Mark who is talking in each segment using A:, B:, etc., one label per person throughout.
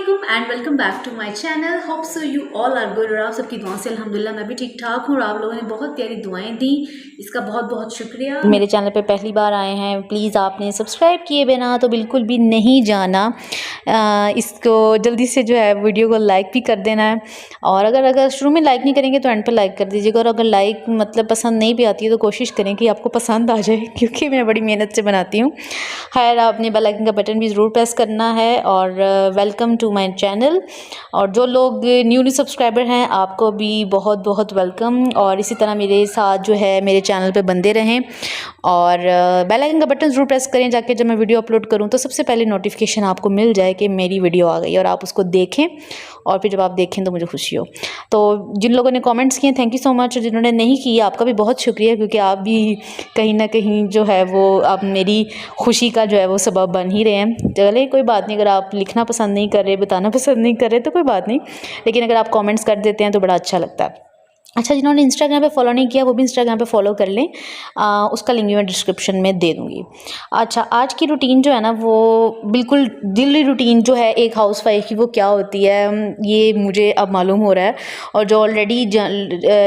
A: अस्सलामुअलैकुम and welcome back to my channel. Hope so you all are good. और आप सबकी दुआ से अल्हम्दुलिल्लाह मैं भी ठीक ठाक हूँ और आप लोगों ने बहुत प्यारी दुआएं दी, इसका बहुत बहुत शुक्रिया।
B: मेरे चैनल पे पहली बार आए हैं, प्लीज़ आपने सब्सक्राइब किए बिना तो बिल्कुल भी नहीं जाना। इसको जल्दी से जो है वीडियो को लाइक भी कर देना है। और अगर शुरू में लाइक नहीं करेंगे तो एंड पे लाइक कर दीजिएगा। और अगर लाइक मतलब पसंद नहीं भी आती है तो कोशिश करें कि आपको पसंद आ जाए, क्योंकि मैं बड़ी मेहनत से बनाती हूँ। खैर, आपने बेल आइकन का बटन भी ज़रूर प्रेस करना है। और वेलकम टू माय चैनल। और जो लोग न्यूली सब्सक्राइबर हैं आपको भी बहुत बहुत वेलकम। और इसी तरह मेरे साथ जो है मेरे चैनल पे बंदे रहें और बेल आइकन का बटन ज़रूर प्रेस करें, जाके जब मैं वीडियो अपलोड करूं तो सबसे पहले नोटिफिकेशन आपको मिल जाए कि मेरी वीडियो आ गई और आप उसको देखें। और फिर जब आप देखें तो मुझे खुशी हो। तो जिन लोगों ने कमेंट्स किए थैंक यू सो मच। जिन्होंने नहीं किया आपका भी बहुत शुक्रिया, क्योंकि आप भी कहीं ना कहीं जो है वो आप मेरी खुशी का जो है वो सबब बन ही रहे हैं। चले कोई बात नहीं, अगर आप लिखना पसंद नहीं कर रहे, बताना पसंद नहीं कर रहे तो कोई बात नहीं, लेकिन अगर आप कमेंट्स कर देते हैं तो बड़ा अच्छा लगता है। अच्छा, जिन्होंने इंस्टाग्राम पे फॉलो नहीं किया वो भी इंस्टाग्राम पे फॉलो कर लें। उसका लिंक मैं डिस्क्रिप्शन में दे दूँगी। अच्छा, आज की रूटीन जो है ना वो बिल्कुल डेली रूटीन जो है एक हाउसवाइफ की वो क्या होती है ये मुझे अब मालूम हो रहा है। और जो ऑलरेडी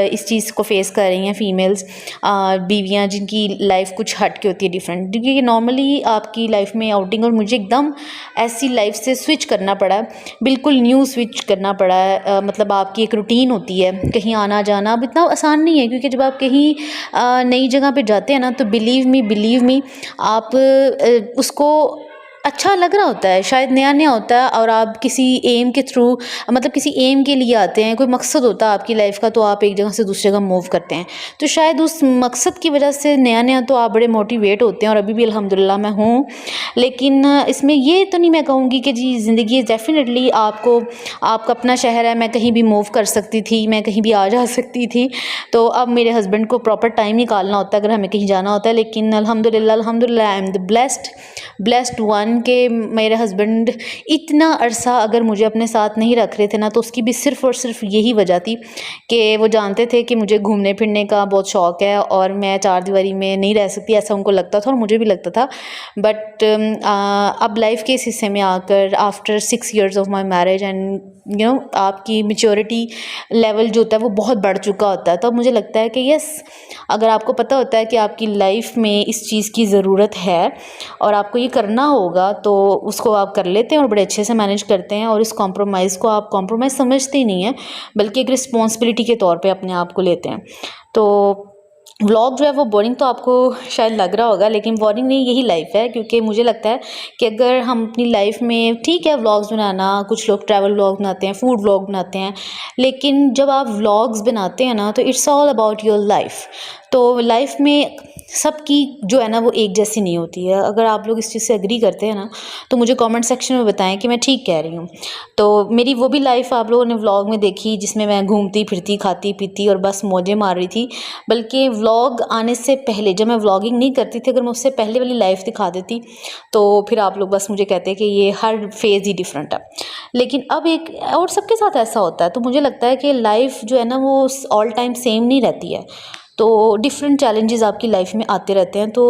B: इस चीज़ को फेस कर रही हैं फीमेल्स, बीवियाँ जिनकी लाइफ कुछ हट के होती है डिफरेंट, क्योंकि नॉर्मली आपकी लाइफ में आउटिंग और मुझे एकदम ऐसी लाइफ से स्विच करना पड़ा है, बिल्कुल न्यू स्विच करना पड़ा है। मतलब आपकी एक रूटीन होती है, कहीं आना जाना अब इतना आसान नहीं है, क्योंकि जब आप कहीं नई जगह पे जाते हैं ना तो बिलीव मी आप उसको अच्छा लग रहा होता है, शायद नया नया होता है और आप किसी एम के थ्रू मतलब किसी एम के लिए आते हैं, कोई मकसद होता है आपकी लाइफ का, तो आप एक जगह से दूसरी जगह मूव करते हैं। तो शायद उस मकसद की वजह से नया नया तो आप बड़े मोटिवेट होते हैं और अभी भी अल्हम्दुलिल्लाह मैं हूँ। लेकिन इसमें ये तो नहीं मैं कहूँगी कि जी ज़िंदगी डेफिनेटली आपका अपना शहर है, मैं कहीं भी मूव कर सकती थी, मैं कहीं भी आ जा सकती थी। तो अब मेरे हस्बैंड को प्रॉपर टाइम निकालना होता है अगर हमें कहीं जाना होता है। लेकिन अल्हम्दुलिल्लाह I am the blessed one के मेरे हस्बैंड इतना अरसा अगर मुझे अपने साथ नहीं रख रहे थे ना तो उसकी भी सिर्फ़ और सिर्फ यही वजह थी कि वो जानते थे कि मुझे घूमने फिरने का बहुत शौक़ है और मैं चार दीवारी में नहीं रह सकती, ऐसा उनको लगता था और मुझे भी लगता था। बट अब लाइफ के इस हिस्से में आकर after 6 years of my marriage and आपकी मेच्योरिटी लेवल जो होता है वो बहुत बढ़ चुका होता है। तो अब मुझे लगता है कि यस, अगर आपको पता होता है कि आपकी लाइफ में इस चीज़ की ज़रूरत है और आपको ये करना होगा तो उसको आप कर लेते हैं और बड़े अच्छे से मैनेज करते हैं। और इस कॉम्प्रोमाइज़ को आप कॉम्प्रोमाइज़ समझते ही नहीं हैं, बल्कि एक रिस्पॉन्सिबिलिटी के तौर पे अपने आप को लेते हैं। तो व्लॉग जो है वो बोरिंग तो आपको शायद लग रहा होगा, लेकिन बोरिंग नहीं, यही लाइफ है। क्योंकि मुझे लगता है कि अगर हम अपनी लाइफ में, ठीक है व्लॉग्स बनाना, कुछ लोग ट्रैवल व्लॉग बनाते हैं, फूड व्लॉग बनाते हैं, लेकिन जब आप व्लॉग्स बनाते हैं ना तो it's all about your life. तो लाइफ में सबकी जो है ना वो एक जैसी नहीं होती है। अगर आप लोग इस चीज़ से एग्री करते हैं ना तो मुझे कमेंट सेक्शन में बताएं कि मैं ठीक कह रही हूँ। तो मेरी वो भी लाइफ आप लोगों ने व्लॉग में देखी जिसमें मैं घूमती फिरती, खाती पीती और बस मौजें मार रही थी। बल्कि व्लॉग आने से पहले जब मैं व्लॉगिंग नहीं करती थी, अगर मैं उससे पहले वाली लाइफ दिखा देती तो फिर आप लोग बस मुझे कहते कि ये हर फेज़ ही डिफरेंट है। लेकिन अब एक और सबके साथ ऐसा होता है, तो मुझे लगता है कि लाइफ जो है ना वो ऑल टाइम सेम नहीं रहती है। तो डिफरेंट चैलेंजेस आपकी लाइफ में आते रहते हैं। तो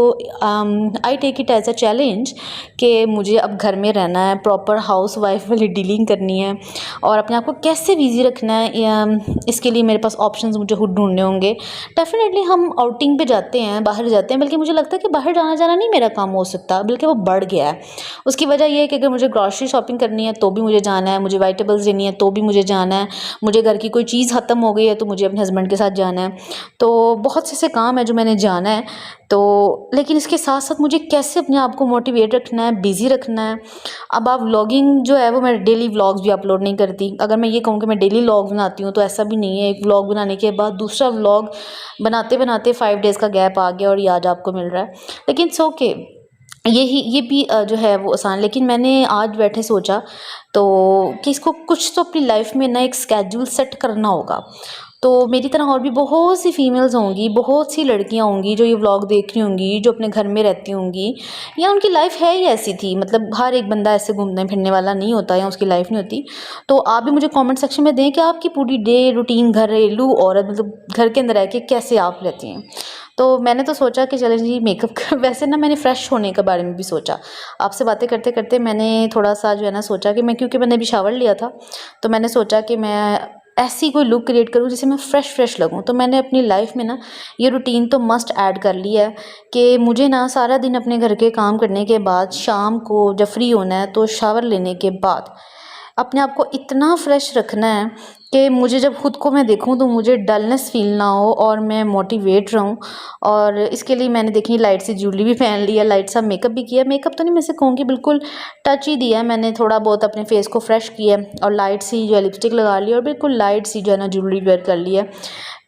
B: I take it as a challenge कि मुझे अब घर में रहना है, प्रॉपर हाउस वाइफ वाली डीलिंग करनी है और अपने आप को कैसे बिजी रखना है। इसके लिए मेरे पास ऑप्शंस मुझे खुद ढूंढने होंगे। डेफिनेटली हम आउटिंग पे जाते हैं, बाहर जाते हैं, बल्कि मुझे लगता है कि बाहर जाना नहीं मेरा काम हो सकता, बल्कि वो बढ़ गया है। उसकी वजह यह है कि अगर मुझे ग्रॉसरी शॉपिंग करनी है तो भी मुझे जाना है, मुझे वेजिटेबल्स लेनी है तो भी मुझे जाना है, मुझे घर की कोई चीज़ ख़त्म हो गई है तो मुझे अपने हस्बैंड के साथ जाना है। तो बहुत से ऐसे काम है जो मैंने जाना है। तो लेकिन इसके साथ साथ मुझे कैसे अपने आप को मोटिवेट रखना है, बिज़ी रखना है। अब आप व्लॉगिंग जो है वो मैं डेली व्लॉग्स भी अपलोड नहीं करती। अगर मैं ये कहूँ कि मैं डेली व्लॉग बनाती हूँ तो ऐसा भी नहीं है। एक व्लॉग बनाने के बाद दूसरा व्लॉग बनाते बनाते 5 days का गैप आ गया और ये आज आपको मिल रहा है। लेकिन इट्स ओके, ये भी जो है वो आसान। लेकिन मैंने आज बैठे सोचा तो कि इसको कुछ तो अपनी लाइफ में ना एक स्केड्यूल सेट करना होगा। तो मेरी तरह और भी बहुत सी फीमेल्स होंगी, बहुत सी लड़कियां होंगी जो ये व्लॉग देख रही होंगी, जो अपने घर में रहती होंगी, या उनकी लाइफ है ही ऐसी थी। मतलब हर एक बंदा ऐसे घूमने फिरने वाला नहीं होता या उसकी लाइफ नहीं होती। तो आप भी मुझे कमेंट सेक्शन में दें कि आपकी पूरी डे रूटीन, घरेलू औरत मतलब घर के अंदर रह के कैसे आप रहती हैं। तो मैंने तो सोचा कि चलें जी मेकअप वैसे ना मैंने फ़्रेश होने के बारे में भी सोचा। आपसे बातें करते करते मैंने थोड़ा सा जो है ना सोचा कि मैं, क्योंकि मैंने अभी शावर लिया था, तो मैंने सोचा कि मैं ऐसी कोई लुक क्रिएट करूँ जिससे मैं फ़्रेश लगूँ। तो मैंने अपनी लाइफ में ना ये रूटीन तो मस्ट ऐड कर ली है कि मुझे ना सारा दिन अपने घर के काम करने के बाद शाम को जब फ्री होना है तो शावर लेने के बाद अपने आप को इतना फ्रेश रखना है कि मुझे जब खुद को मैं देखूं तो मुझे डलनेस फील ना हो और मैं मोटिवेट रहूं। और इसके लिए मैंने देखी लाइट सी ज्वेलरी भी पहन ली है, लाइट सा मेकअप भी किया। मेकअप तो नहीं मैं से कहूँगी, बिल्कुल टच ही दिया है मैंने, थोड़ा बहुत अपने फेस को फ्रेश किया है और लाइट सी जो है लिपस्टिक लगा ली और बिल्कुल लाइट सी जो है ना ज्वेलरी वेयर कर ली है।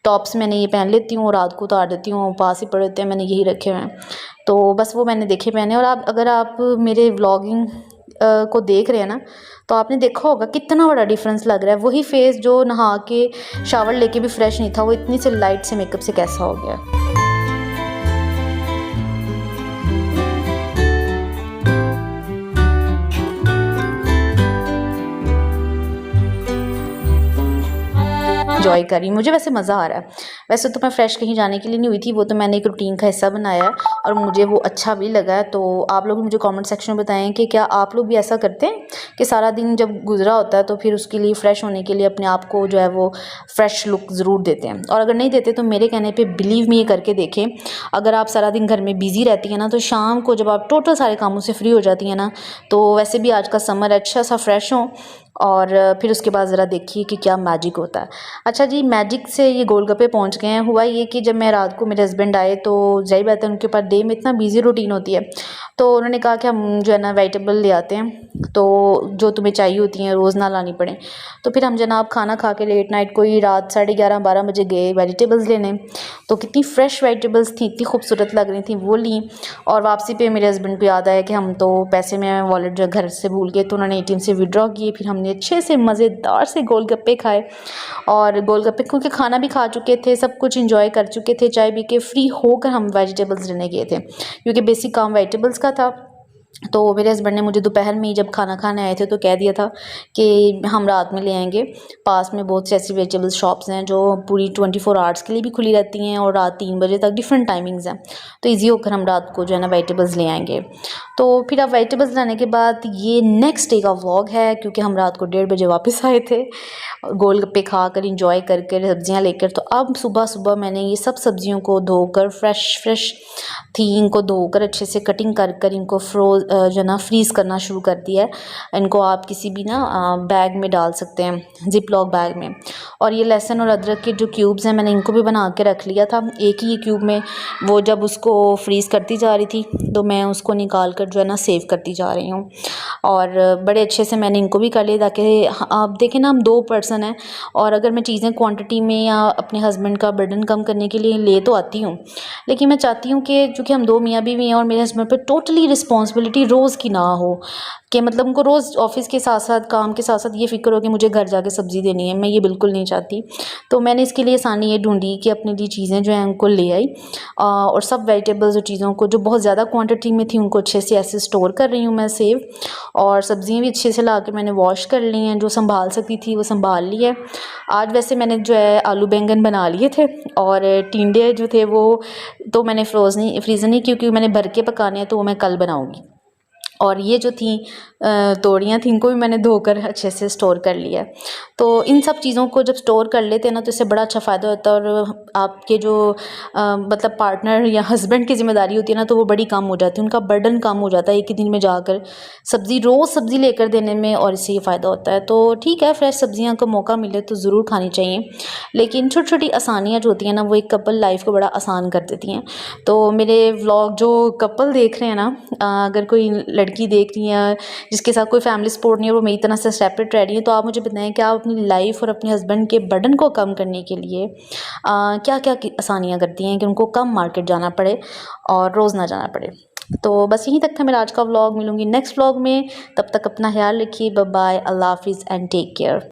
B: टॉप्स मैंने ये पहन लेती हूँ, रात को उतार देती हूँ, पास ही पड़े होते हैं, मैंने यही रखे हुए हैं। तो बस वो मैंने देखे पहने। और आप अगर आप मेरे व्लॉगिंग को देख रहे हैं ना, तो आपने देखा होगा कितना बड़ा डिफरेंस लग रहा है। वही फेस जो नहा के शावर लेके भी फ्रेश नहीं था, वो इतनी से लाइट से मेकअप से कैसा हो गया। एंजॉय कर रही हूँ, मुझे वैसे मज़ा आ रहा है। वैसे तो मैं फ़्रेश कहीं जाने के लिए नहीं हुई थी, वो तो मैंने एक रूटीन का हिस्सा बनाया है और मुझे वो अच्छा भी लगा है। तो आप लोग मुझे कमेंट सेक्शन में बताएं कि क्या आप लोग भी ऐसा करते हैं कि सारा दिन जब गुजरा होता है तो फिर उसके लिए फ़्रेश होने के लिए अपने आप को जो है वो फ़्रेश लुक ज़रूर देते हैं। और अगर नहीं देते तो मेरे कहने पर बिलीव मी ये करके देखें, अगर आप सारा दिन घर में बिज़ी रहती हैं ना, तो शाम को जब आप टोटल सारे कामों से फ्री हो जाती हैं ना, तो वैसे भी आज का समर अच्छा सा फ्रेश हो और फिर उसके बाद ज़रा देखिए कि क्या मैजिक होता है। अच्छा जी, मैजिक से ये गोलगप्पे पहुंच गए हैं। हुआ ये कि जब मैं रात को, मेरे हस्बैंड आए तो जाहिर बात है उनके पास डे में इतना बिजी रूटीन होती है, तो उन्होंने कहा कि हम जो है ना वेजिटेबल ले आते हैं, तो जो तुम्हें चाहिए होती हैं रोज़ ना लानी पड़े। तो फिर हम जनाब खाना खा के लेट नाइट कोई रात 11:30-12 बजे गए वेजिटेबल्स लेने। तो कितनी फ़्रेश वेजिटेबल्स थी, इतनी खूबसूरत लग रही थी, वो ली। और वापसी पे मेरे हस्बैंड को याद आया कि हम तो पैसे में वॉलेट जो घर से भूल गए, तो उन्होंने ATM से विड्रॉ किए। फिर हमने अच्छे से मज़ेदार से गोलगप्पे खाए और गोलगप्पे क्योंकि खाना भी खा चुके थे, सब कुछ एंजॉय कर चुके थे, चाय पी के फ्री होकर हम वेजिटेबल्स लेने गए थे क्योंकि बेसिक काम वेजिटेबल्स का था। तो मेरे हस्बैंड ने मुझे दोपहर में ही जब खाना खाने आए थे तो कह दिया था कि हम रात में ले आएंगे। पास में बहुत सी ऐसी वेजिटेबल्स शॉप्स हैं जो पूरी 24 आवर्स के लिए भी खुली रहती हैं और रात 3 बजे तक डिफरेंट टाइमिंग्स हैं, तो ईजी होकर हम रात को जो है ना वेजिटेबल्स ले आएंगे। तो फिर अब वेजिटेबल्स लाने के बाद ये नेक्स्ट डे का व्लॉग है, क्योंकि हम रात को 1:30 बजे वापस आए थे गोलगप्पे खा कर इंजॉय करके सब्जियां लेकर। तो अब सुबह सुबह मैंने ये सब सब्जियों को धोकर फ्रेश थी, इनको धोकर अच्छे से कटिंग कर इनको जो ना फ्रीज़ करना शुरू कर दिया है। इनको आप किसी भी ना बैग में डाल सकते हैं, जिप लॉक बैग में। और ये लहसुन और अदरक के जो क्यूब्स हैं मैंने इनको भी बना के रख लिया था एक ही क्यूब में। वो जब उसको फ्रीज़ करती जा रही थी तो मैं उसको निकाल कर जो है ना सेव करती जा रही हूँ। और बड़े अच्छे से मैंने इनको भी कर लिया ताकि आप देखें ना हम 2 पर्सन हैं, और अगर मैं चीज़ें क्वांटिटी में या अपने हस्बैंड का बर्डन कम करने के लिए ले तो आती हूँ, लेकिन मैं चाहती हूँ कि चूँकि हम 2 मियाँ बीवी हैं और मेरे हस्बैंड पर टोटली रिस्पॉन्सिबिलिटी रोज़ की ना हो, कि मतलब उनको रोज़ ऑफिस के साथ साथ काम के साथ साथ ये फ़िक्र हो कि मुझे घर जाके सब्ज़ी देनी है। मैं ये बिल्कुल नहीं चाहती। तो मैंने इसके लिए आसानी ये ढूंढी कि अपने लिए चीज़ें जो हैं उनको ले आई और सब वेजिटेबल्स और चीज़ों को जो बहुत ज़्यादा क्वांटिटी में थी उनको अच्छे से ऐसे स्टोर कर रही हूँ मैं सेव। और सब्ज़ियाँ भी अच्छे से ला के मैंने वॉश कर ली हैं, जो संभाल सकती थी वो संभाल ली है। आज वैसे मैंने जो है आलू बैंगन बना लिए थे और टिंडे जो थे वो तो मैंने फ्रीज़र नहीं क्योंकि मैंने भर के पकाने हैं, तो वो मैं कल बनाऊँगी। और ये जो थी तोड़ियाँ थी इनको भी मैंने धोकर अच्छे से स्टोर कर लिया। तो इन सब चीज़ों को जब स्टोर कर लेते हैं ना तो इससे बड़ा अच्छा फ़ायदा होता है। और आपके जो मतलब पार्टनर या हस्बैंड की ज़िम्मेदारी होती है ना तो वो बड़ी कम हो जाती है, उनका बर्डन कम हो जाता है एक ही दिन में जाकर रोज़ सब्ज़ी लेकर देने में, और इससे ये फ़ायदा होता है। तो ठीक है, फ्रेश सब्ज़ियाँ का मौका मिले तो ज़रूर खानी चाहिए, लेकिन छोटी छोटी आसानियाँ जो होती हैं ना वो एक कपल लाइफ को बड़ा आसान कर देती हैं। तो मेरे व्लॉग जो कपल देख रहे हैं ना, अगर कोई लड़की देख रही है जिसके साथ कोई फैमिली सपोर्ट नहीं है, वो मेरी तरह से सेपरेट रह रही है, तो आप मुझे बताएं कि आप अपनी लाइफ और अपने हस्बैंड के बर्डन को कम करने के लिए क्या क्या आसानियाँ करती हैं कि उनको कम मार्केट जाना पड़े और रोज़ ना जाना पड़े। तो बस यहीं तक था मेरा आज का व्लॉग। मिलूंगी नेक्स्ट व्लॉग में, तब तक अपना ख्याल रखिए। बाय बाय, अल्लाह हाफिज़ एंड टेक केयर।